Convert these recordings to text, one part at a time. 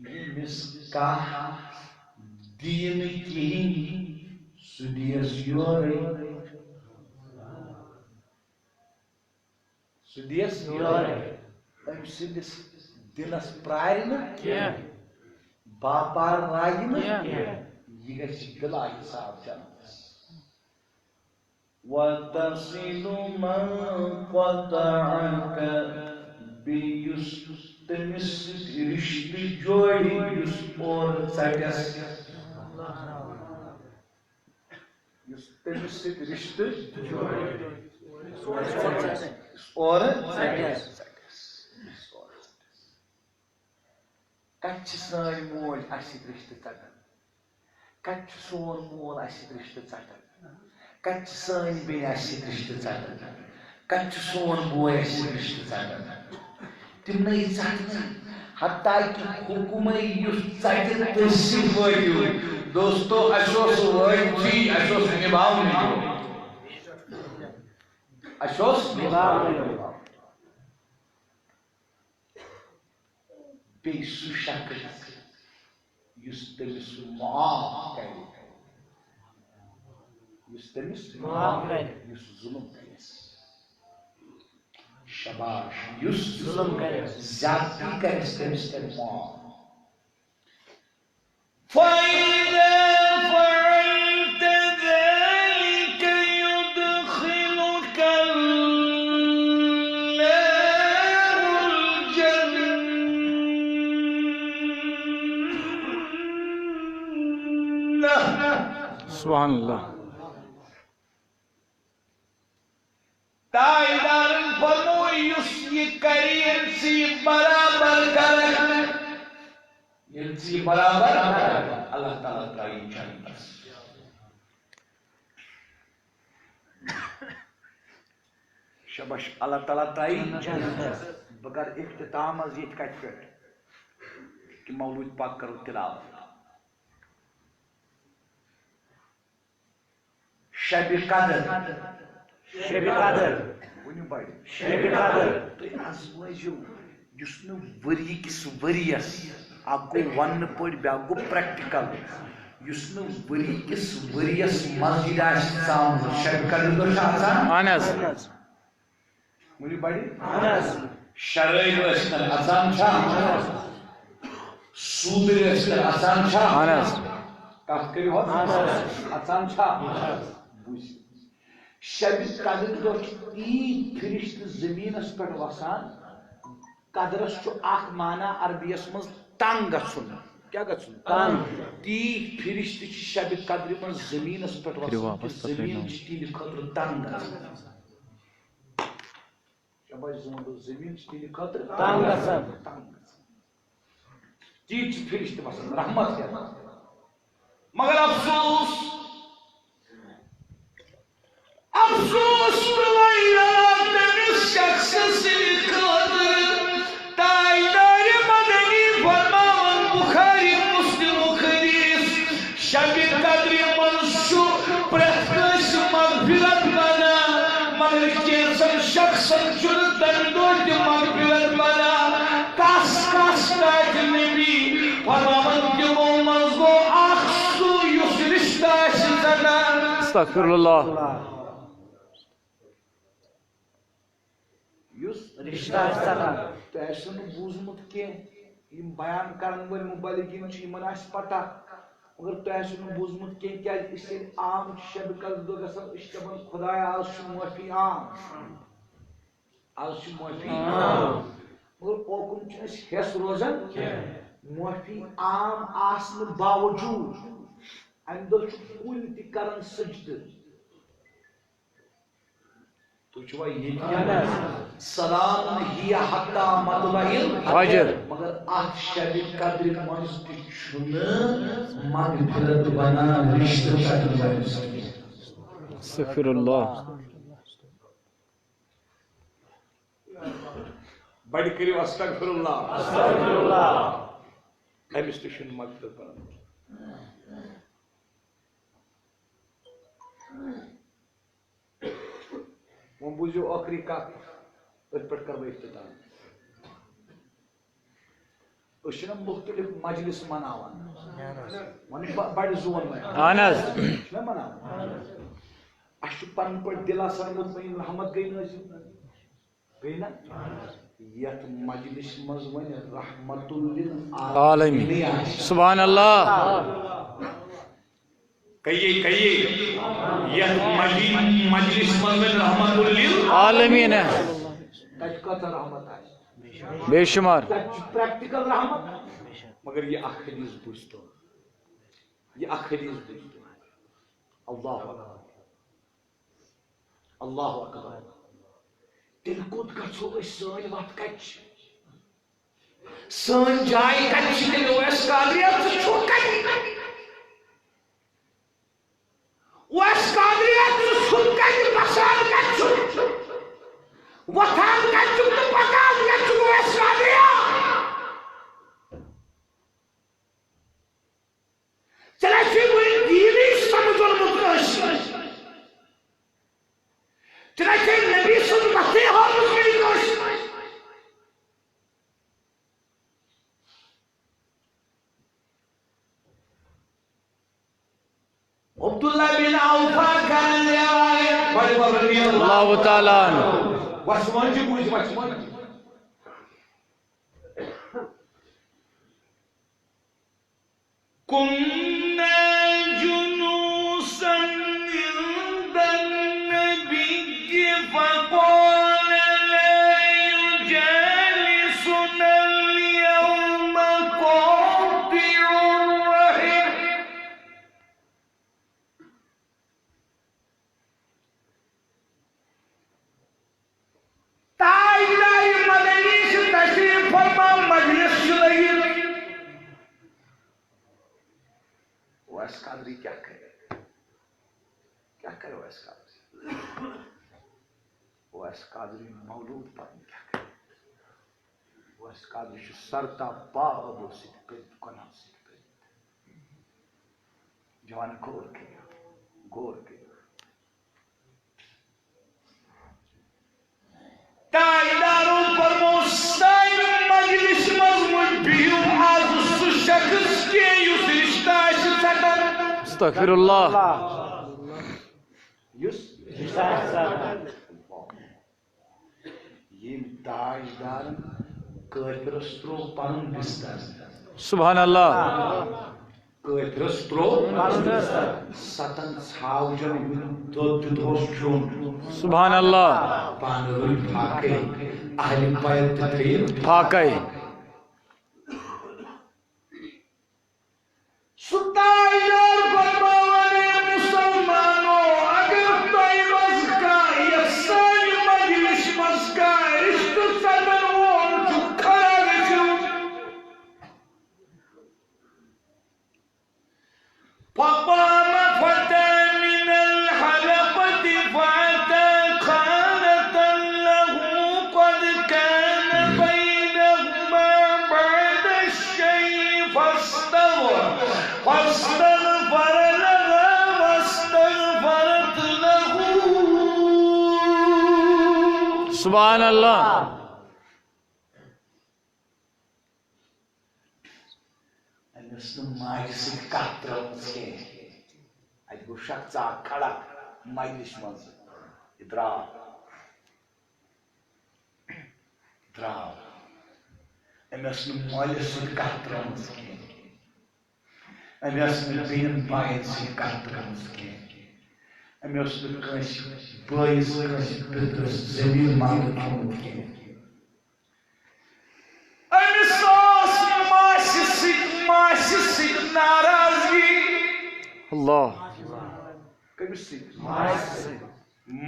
ییٚمِس کانٛہہ دِیہِ نہٕ کِہیٖنۍ سُہ دِیَس یورَے أمۍ سٕنٛدِس دِلس پرٛارِ نہٕ باپار لاگہِ نہٕ یہِ گژھِ بِلا حِساب جنتس وَتَصِلُ مَن قَطَعَكَ بیٚیہِ یُس تٔمِس سۭتۍ رِشتہٕ جوڑِ یُس اورٕ ژَٹٮ۪س یُس تٔمِس سۭتۍ رِشتہٕ اورٕ ژَٹٮ۪س کَتہِ چھِ سٲنۍ موج اَسہِ سۭتۍ رِشتہٕ ژَٹان کَتہِ چھُ سون مول اَسہِ سۭتۍ رِشتہٕ ژَٹان کَتہِ چھِ سٲنۍ بیٚنہِ اَسہِ سۭتۍ رِشتہٕ ژَٹان کَتہِ چھُ سون بوے اَسہِ سۭتۍ رِشتہٕ ژَٹان تِمنٕے ژَٹنٕے حتیٰ کہِ حُکمٕے یُس ژَٹہِ تٔتھۍ سۭتۍ وٲتِو دوستو اَسہِ اوس وٲجبٕے اَسہِ اوس نِباونٕے اَسہِ اوس نِباونٕے بیٚیہِ سُہ شخص یُس تٔمِس معاف کرِ یُس تٔمِس یُس ظُلم کرٮ۪س شباش یُس ظُلم کرٮ۪س زیادتی کرٮ۪س تٔمِس کر معاف فَإِذَا فَعَلْتَ ذَلِكَ يُدْخِلُكَ اللَّهُ الْجَنَّةَ سبحان اللہ تائیدارن فرمو یُس یہ کری ییٚلہِ ژٕ یہِ برابر کرکھ ییٚلہِ ژٕ یہِ برابر اللہ تعالیٰ ترٛایی جنتس شبش اللہ تعالیٰ ترٛایی جنتس بہٕ کرٕ اختتام حظ ییٚتہِ کتہِ پٮ۪ٹھ کہ مولوٗد پاک کرو تلاوت شبِ قدر ؤنِو بڑِ شبِ قدر تُہۍ آزمٲیزیو یُس نہٕ ؤری کِس ؤرِیَس اکھ گوٚو وننہٕ پٲٹھۍ بیٛاکھ گوٚو پرٛٮ۪کٹِکل یُس نہٕ ؤری کِس ؤرِیَس مسجد آسہِ ژامُت شبِ قدر دۄہ چھُ آسان اہن حظ ؤنِو بڑِ شرٲبۍ ٲسۍتن اژان چھا سوٗدٕرۍ ٲسۍتن اژان چھا اہن حظ کتھ کٔرِو حظ اژان چھا بوٗزِو شبِ قدر دۄہ چھِ تیٖتۍ فرشتہٕ زٔمیٖنس پٮ۪ٹھ وسان قدرس چھُ اکھ معنا عربیَس منٛز تنگ گژھُن کیٛاہ گژھُن تیٖتۍ فرشتہٕ چھِ شبِ قدرِ منٛز زٔمیٖنس پٮ۪ٹھ وسان کہِ زٔمیٖن چھِ تِہنٛدِ خٲطرٕ تنگ گژھان شباش زٔمیٖن چھِ تِہنٛدِ خٲطرٕ تنگ گژھان تیٖتۍ چھِ فرشتہٕ وسان رحمت کران مگر افسوس تٔمِس شخصس سٕنٛدِ خٲطرٕ تاجدارِ مدنی فرماوان بُخاری مُسلِمُک حدیث شبِ قدرِ منٛز چھُ پرٛٮ۪تھ کٲنٛسہِ مغفرت بنان مگر کینٛژن شخصن چھُنہٕ تمہِ دۄہ تہِ مغفرت بنان کس تاجہِ نبی فرماوان تِمو منٛز گوٚو اکھ سُہ یُس رشتہٕ آسہِ ژٹان استغفر اللہ یُس رشتہٕ آسہِ ژٹان تۄہہِ آسِوٕ نہٕ بوٗزمُت کینٛہہ یِم بیان کرن وٲلۍ مُبلِغیٖن چھِ یِمن آسہِ پتہ مگر تۄہہِ آسِوٕ نہٕ بوٗزمُت کینٛہہ کیٛازِ أسۍ ییٚلہِ عام چھِ شبِ قدر دۄہ گژھان أسۍ چھِ دپان خۄدایا آز چھُ معٲفی عام آز چھُ معٲفی عام مگر اوکُن چھِ أسۍ ہٮ۪س روزان معٲفی عام آسنہٕ باوجوٗد امہِ دۄہ چھُ کُنہِ تہِ کران سجدٕ تُہۍ چھِوا ییٚتہِ سلام ہِیَ حتیٰ مطلع الفجر مگر اتھ شبِ قدرِ منٛز تہِ چھُنہٕ مغفرت بنان رشتہٕ ژٹن وٲلِس استغفر اللہ بڑِ کٔرِو استغفر اللہ أمِس تہِ چھُنہٕ مغفرت بنان وۄنۍ بوٗزِو ٲخری کتھ أتھۍ پٮ۪ٹھ کرٕ بہٕ اختتام اشنا مختلف مجلس مناوان ون بڑ زون اہن حظ نا مناوان اش پن پٹ دل آسان مطمئن رحمت گئی نظر گئی نا یت مجلس مز ون رحمت عالمین سبحان اللہ کہیے یت مجلس مز ون رحمت عالمین ہے تج کتر رحمت آئے بے شمار پریکٹیکل رحمت مگر یہ اخ حدیث بوجھتو اللہ اکبر اللہ اکبر تیل کوت گژھو أسۍ سٲنۍ وتھ کتہِ چھِ سٲنۍ جاے کتہِ چھِ تیٚلہِ اویس قادریہ ژٕ چھُکھ کتہِ اویس قادریہ ژٕ چھُکھ کتہِ بسان کتہِ چھُکھ وتھان کتہِ چھُکھ تہٕ پکان کتہِ چھُکھ اویس قادریہ ژےٚ چھُے وٕنہِ دیٖنٕے سمجھومُت کٲنٛسہِ ژےٚ چھے نبی سُنٛد وتھٕے ہٲومٕژ وٕنہِ کٲنٛسہِ عبداللہ بن اوفا کرن رضی اللہ تعالیٰ عنہ وسمان جی بوجھ وسمان كنا جلوسا عند النبي فقال لا يجالسنا اليوم قاطع الرحم تاجدار مدنی سے تشریف فرما مجلس چلئی اویس قادری کیا کرے اویس قادری مولود پر کیا کرے اویس قادری سرتا پا ابو سید پید کنا سید پید جوان غور کیا تاجداروں پر موسائن مجلس مضمون بیو آز سو شخص کے یس رشتہ آسی ستر استغفر اللہ یس یہ تاجدار کافرس ترو پنن بستر سبحان اللہ کافرس ترو ستن ژھاوجن دود دھوس کھیون سبحان اللہ پانوی پھاکے اہل بیت تھیر پھاکے ستایار فرمانے مسلمانوں اگر تائی مزکا یا سانی مجلس مزکا رشت سدن وون جو کھڑا گجو فقام فتى من الحلقة فأتى خانة له قد كان بينهما بعد الشيء فاستغفر لها واستغفرت له سبحان اللہ أمس ماجہِ سۭتۍ کتھ ترٲومٕژ کینٛہہ اَتہِ گوٚو شخصا کھڑا مجلس منٛز یہِ درٛاو أمۍ ٲس نہٕ مٲلِس سۭتۍ کتھ ترٲومٕژ کینٛہہ أمۍ ٲس نہٕ بیٚین بایَن سۭتۍ کتھ ترٲومٕژ کینٛہہ أمۍ اوس نہٕ کٲنٛسہِ بٲیِس کٲنٛسہِ پیٚترَس زٔمیٖن منٛگنہٕ تھوٚمُت کینٛہہ أمِس ٲس ماسہِ سۭتۍ ناراضگی اللہ کٔمِس سۭتۍ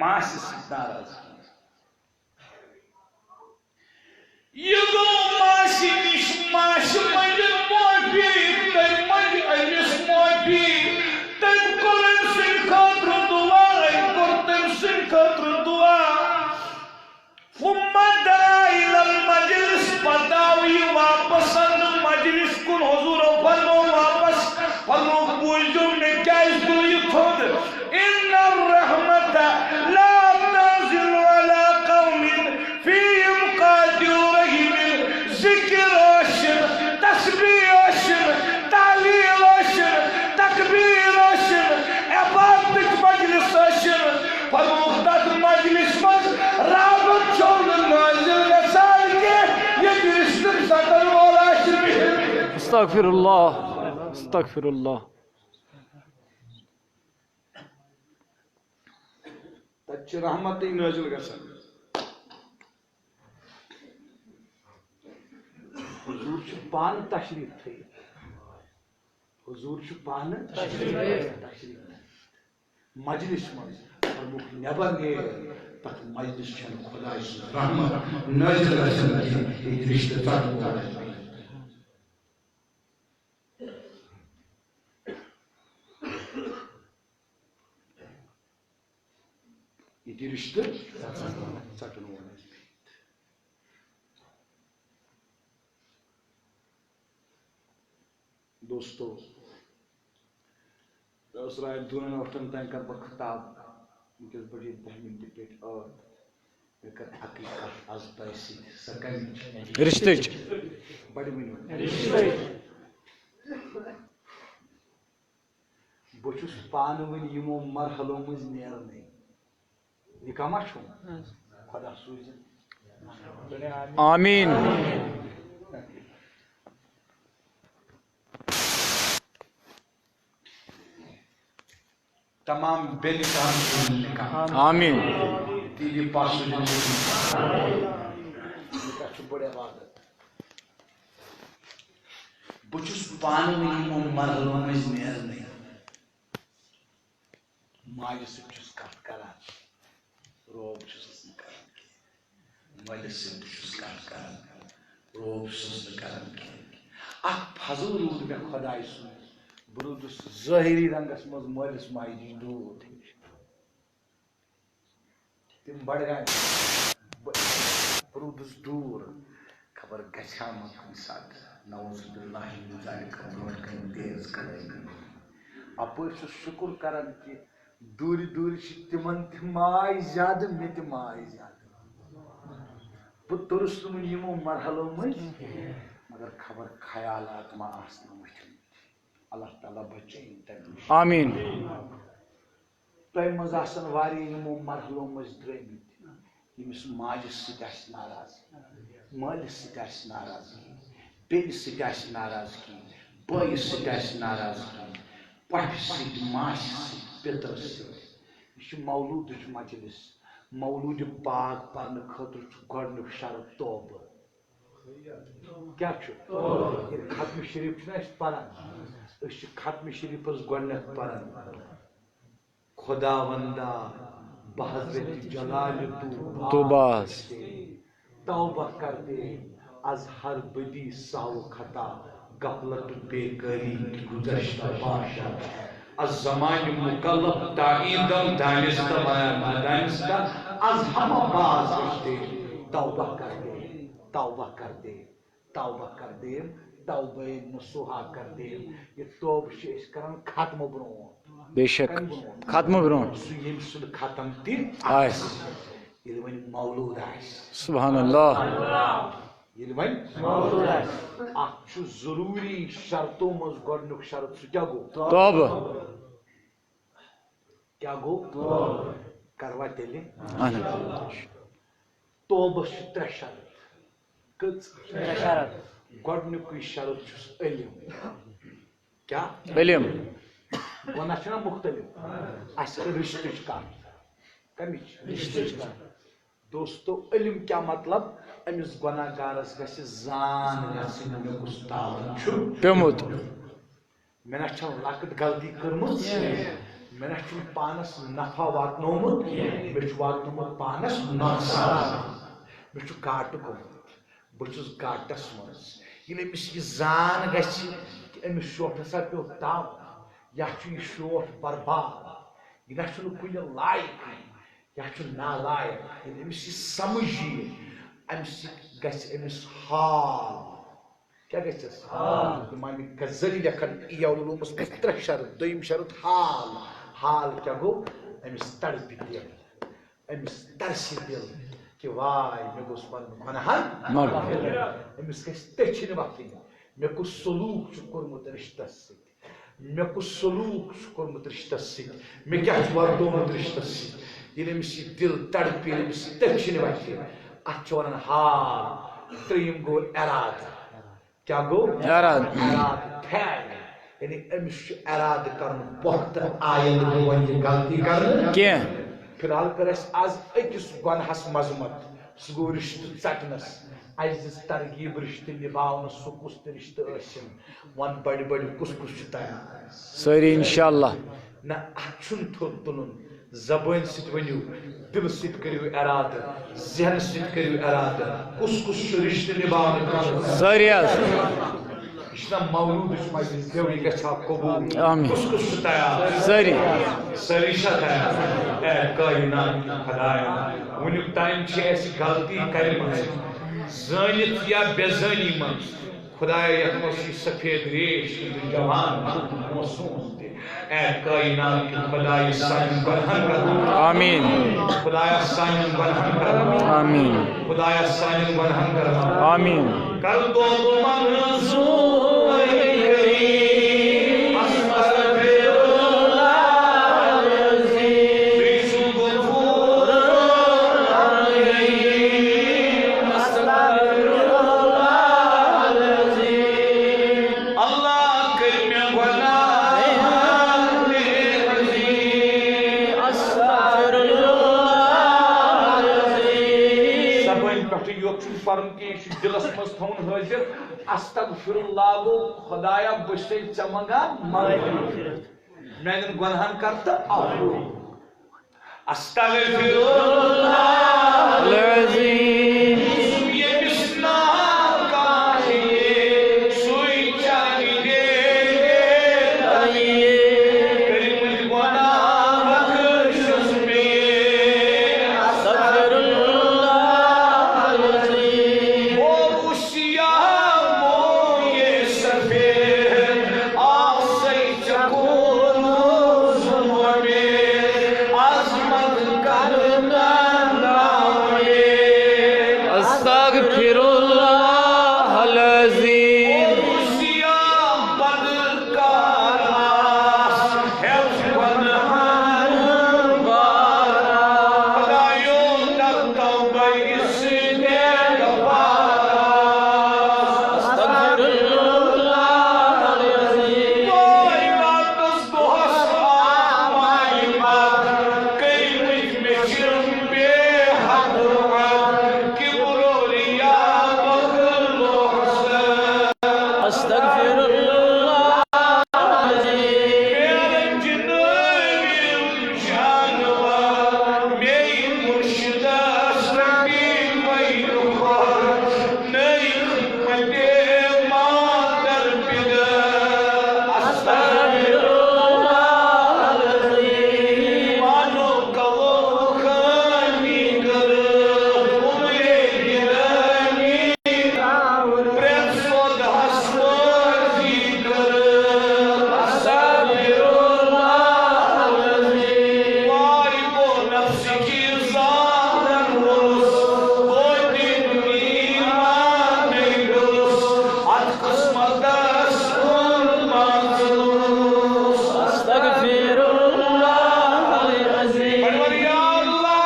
ماسہِ سۭتۍ ناراضگی یہ گوٚو ماسہِ نِش ماسہِ منٛگہِ معٲفی تٔمۍ منٛگہِ أمِس معٲفی تٔمۍ کوٚر أمۍ سٕنٛدِ خٲطرٕ دُعا کوٚر تٔمۍ سٕنٛدِ خٲطرٕ دُعا ثم دعا إلى المجلس پتہٕ آو یہِ واپس اَننہٕ مجلس کُن حضوٗرو فرموو واپس فرموو بوٗزِو مےٚ کیٛازِ تُل یہِ تھوٚد إن الرحمة لا تنزل على قوم فيهم قاطع رحم ذكر Estağfirullah. Estağfirullah. تَتہِ چھِ رحمتٕے نٲزِل گژھان حضور چھُ پانہٕ تشریٖف تھٲیِتھ حضور چھُ پانہٕ تشریٖف تھٲیِتھ مجلس منٛز فرموُکھ نٮ۪بر نیرِ تتھ مجلس چھنہٕ خۄداے سٕنٛز رحمت نٲزِل گژھان کینٛہہ ییٚتہِ رِشتہٕ ژٹنہٕ ییٚتہِ رِشتہٕ ژٹن وول آسہِ دوستو رات 2 وقتن تام کر بہٕ خطاب وٕنکٮ۪س بجے 10 مِنٹہِ پیٚٹھۍ 8 مےٚ کٔر اَکٕے کتھ آز تۄہہِ سۭتۍ سۄ کمِچ رشتٕچ. بڑِ ؤنِو بہٕ چھُس پانہٕ وٕنہِ یِمو مرحلو منٛز نیرنٕے نِکاح ما چھُم خۄدا سوٗزِن آمین. تمام بے نکاح نکاح آمین. تیری پاس نکاح چھُ بٔڑ عبادت بہٕ چھُس پانہٕ وٕنہِ یِمو مرحلو منٛز نیرنٕے ماجہِ سۭتۍ چھُس کتھ کران روب چھُس نہٕ کران کینٛہہ مٲلِس سۭتۍ تہِ چھُس کتھ کران روب چھُس نہٕ کران کینٛہہ اکھ فضل روٗد مےٚ خۄداے سُنٛد بہٕ روٗدُس ظٲہری رنگس منٛز مٲلِس ماجہِ نِش دوٗر تِم بڈگامہِ بہٕ روٗدُس دوٗر خبر گژھِ ہا مےٚ کُنہِ ساتہٕ نعوذ باللہ من ذالک برونٛٹھ کَنہِ تیز کَرٕنۍ اپٲرۍ چھُس شُکُر کران کہِ دوٗرِ دوٗرِ چھِ تِمن تہِ ماے زیادٕ مےٚ تہِ ماے زیادٕ بہٕ توٚرُس نہٕ وُنہِ یِمو مرحلو منٛزۍ مگر خبر خیالات ما آسنہٕ وٕچھمٕتۍ اللہ تعالیٰ بچٲیِن تَمہِ نِش. آمین. تۄہہِ منٛز آسن واریاہ یِمو مرحلو منٛز درٛٲمٕتۍ ییٚمِس ماجہِ سۭتۍ آسہِ ناراضگی مٲلِس سۭتۍ آسہِ ناراضگی بیٚنہِ سۭتۍ آسہِ ناراضگی بٲیِس سۭتۍ آسہِ ناراضگی پۄپھِ سۭتۍ ماسہِ سۭتۍ پِترٕ سۭتۍ یہِ چھُ مولوٗدٕچ مجلس مولوٗدِ پاک پرنہٕ خٲطرٕ چھُ گۄڈنیُک شرط توبہٕ کیٛاہ چھُ ییٚلہِ ختمہِ شریٖف چھُنہ أسۍ پران أسۍ چھِ ختمہِ شریٖفس گۄڈنٮ۪تھ پران خدا وندا بحضرت جلال تو باز توبہ کر دے از ہر بدی ساو خطا غفلت بے کاری گزشتہ بادشاہ از زمانہ مکلف تعییدم دانستہ دانستہ از ہم باز گشتے توبہ کر دے توبہ کر دے توبہ کر دے توبہ نصوحہ کر دے یہ توبہ چھِ أسۍ کران ختمہ برونٛٹھ بے شک ختم برونٛٹھ سُہ ییٚمہِ سُنٛد ختم تہِ آسہِ ییٚلہِ وۄنۍ مولوٗد آسہِ سبحان اللہ. ییٚلہِ وۄنۍ مولوٗد آسہِ اکھ چھُ ضروٗری شرطو منٛز گۄڈنیُک شرط سُہ کیٛاہ گوٚو توبہٕ. کیٛاہ گوٚو کروا تیٚلہِ اہن حظ. توبس چھِ 3 شرط کٔژ شرط گۄڈنیُکُے شرط چھُس علم کیٛاہ علم. گۄناہ چھُنہ مختلف اَسہِ کٔر رِشتٕچ کتھ کمِچ رِشتٕچ کتھ دوستو علم کیٛاہ مطلب أمِس گۄناہ گارس گژھِ زان گژھٕنۍ مےٚ کُس تاوان چھُ پیوٚمُت. مےٚ نہ چھےٚ لۄکٕٹ غلطی کٔرمٕژ مےٚ نہ چھُنہٕ پانس نفع واتنومُت مےٚ چھُ واتنومُت پانس نۄقصان مےٚ چھُ گاٹہٕ گوٚمُت بہٕ چھُس گاٹس منٛز ییٚلہِ أمِس یہِ زان گژھِ کہِ أمِس شوٹھ ہسا پیوٚو تاوُن یا چھُ یہِ شوٹھ برباد یہِ نہ چھُنہٕ کُنہِ لایقٕے یا چھُ نالایق ییٚلہِ أمِس یہِ سمجھ یِیہِ اَمہِ سۭتۍ گژھِ أمِس حال کیٛاہ گژھٮ۪س اِمامِ غزالی لیکھان اِحیاء العلوٗمس منٛز 3 شرط دوٚیِم شرط حال حال کیٛاہ گوٚو أمِس تڑپہِ دِل أمِس ترسہِ دِل کہِ واے مےٚ گوٚژھ پنُن گۄناہن أمِس گژھِ تٔچھِنۍ وتھٕنۍ مےٚ کُس سلوٗک چھُ کوٚرمُت رِشتس سۭتۍ مےٚ کُس سلوٗک چھُ کوٚرمُت رِشتس سۭتۍ مےٚ کیٛاہ چھُ وردومُت رِشتس سۭتۍ ییٚلہِ أمِس یہِ دِل تڑپہِ ییٚلہِ أمِس یہِ تٔچھِنۍ وتھِ اتھ چھِ ونان حال 3 گوٚو ارادٕ کیا گو اراد پھیل یعنی امس اراد کرن پختہ آئند ون غلطی کرن کی فی الحال کر اس آز اکس گنہس مذمت سہ گو رشتہ ژٹنس اس دس ترغیب رشتہ نباونس سہ کس تہ رشتہ ٲسِن ون بڑِ بڑِ کس کس چھ تیار ساری انشاءاللہ نہ اتھ چھُنہٕ تھوٚد تُلُن زبٲنۍ سۭتۍ ؤنِو دِلہٕ سۭتۍ کٔرِو ارادٕ ذہنہٕ سۭتۍ کٔرِو ارادٕ کس کس چھُ رشتہ نباونہٕ خٲطرٕ ساری حظ یہ چھُنہ مولوٗدٕچ مجلس دیو یہِ گژھِ ہا قبوٗل آمین کس کس چھُ تیار ساری سٲری چھا تیار اے کائنات کی خدایا ونیُک تام چھِ اَسہِ غلطی کَرِمَژٕ زٲنِتھ یا بے زٲنی منٛز خدایا یتھ منٛز چھِ سفید ریش تہٕ جوان موسوٗم تہِ اے کائنات کی خدایا سانٮ۪ن گۄنہن کر آمین خدایا سانٮ۪ن گۄنہن کر آمین خدایا سانٮ۪ن گۄنہن کر آمین کر توبہ منظور کریم استغفر اللہ العظیم بیشو غفور رحیم استغفر اللہ العظیم اللہ کر میں گناہ عظیم استغفر اللہ العظیم سبن پٹھ یوک چھُ پرن کی دلس مز تھون حاضر استغفر اللہ گو خدایا بچے چمنگا معافی میانن گنہن کرتا عفو استغفر اللہ العظیم یمس نام کاہے سوئی چاہی دے کریمت گناہ بخشش میں استغفر اللہ العظیم اور اسیا موئے سفید آگ سے چکون زمر میں عظمت کرنا نامے استغفر اللہ العظیم اسیا بدکار آس حفظ گنہان بارا خدایوں تک توبہ اس دے گوارا استغفر اللہ العظیم کوئی راتس دوہس آمائی بات کئی مجھ میں شرم بے حد رعب کبر و ریا بخل و حسد استغفر اللہ میرے جنوبی جانور میری مرشد اسرقی ویرخور نئی خدمت مادر پدر استغفر اللہ العظیم مانو کلو خانی گر امرے گرانی پریت سود حسوزی گر استغفر اللہ العظیم وائی بو نفس کی ظاہر رس کوئی دن ایمان نہیں رس ات قسمت دستون مانزلوس استغفر اللہ العظیم بڑھوار یا اللہ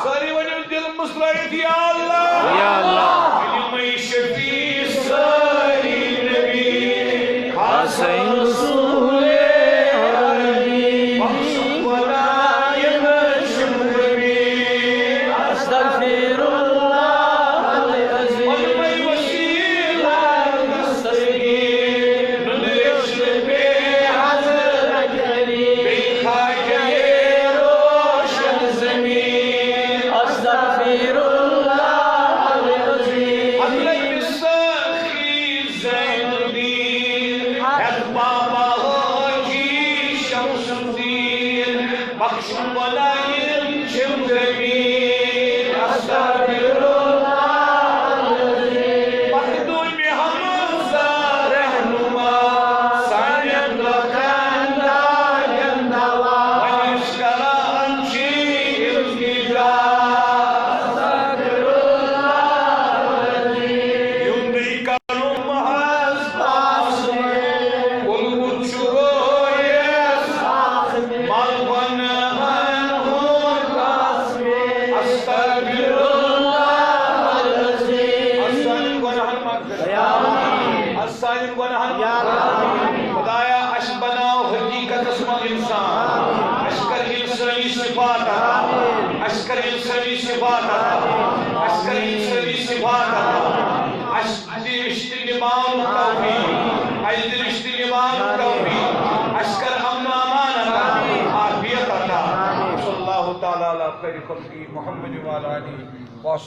ساری ونیو دل مسلحیت یا اللہ یا اللہ علمی شفیع ساری نبی حسین رسول عربی بخش ونائم شمرمی استغفر اللہ العظیم علمی وسیلہ دستگیر نندش بے حضرت بے خواجہ روشن زمین استغفر اللہ العظیم حضرت سخی زین الدین حق بابا حاجی شمس الدین بخش ونائم شمرمی استغفر اللہ العظیم مخدوم حمزہ رہنما سانیم لکھندہ گندوا ونشکرہ انشی التجا استغفر اللہ العظیم یوندی کرو محض پاس میں قلب چھوئیس مالبن ہون کاس میں استغفر اللہ العظیم استغفر اللہ العظیم سانن گناہن خدایا اش بناو حقیقت اسم انسان اشکر انسانی صفات اشکر انسانی صفات اشکر انسانی صفات اشکر رشتہ نبان توفیق اشکر رشتہ نبان توفیق اشکر امن امان عافیت عطا صلی اللہ تعالی علی خیر خلقی محمد وعلی آلہ وصحبہ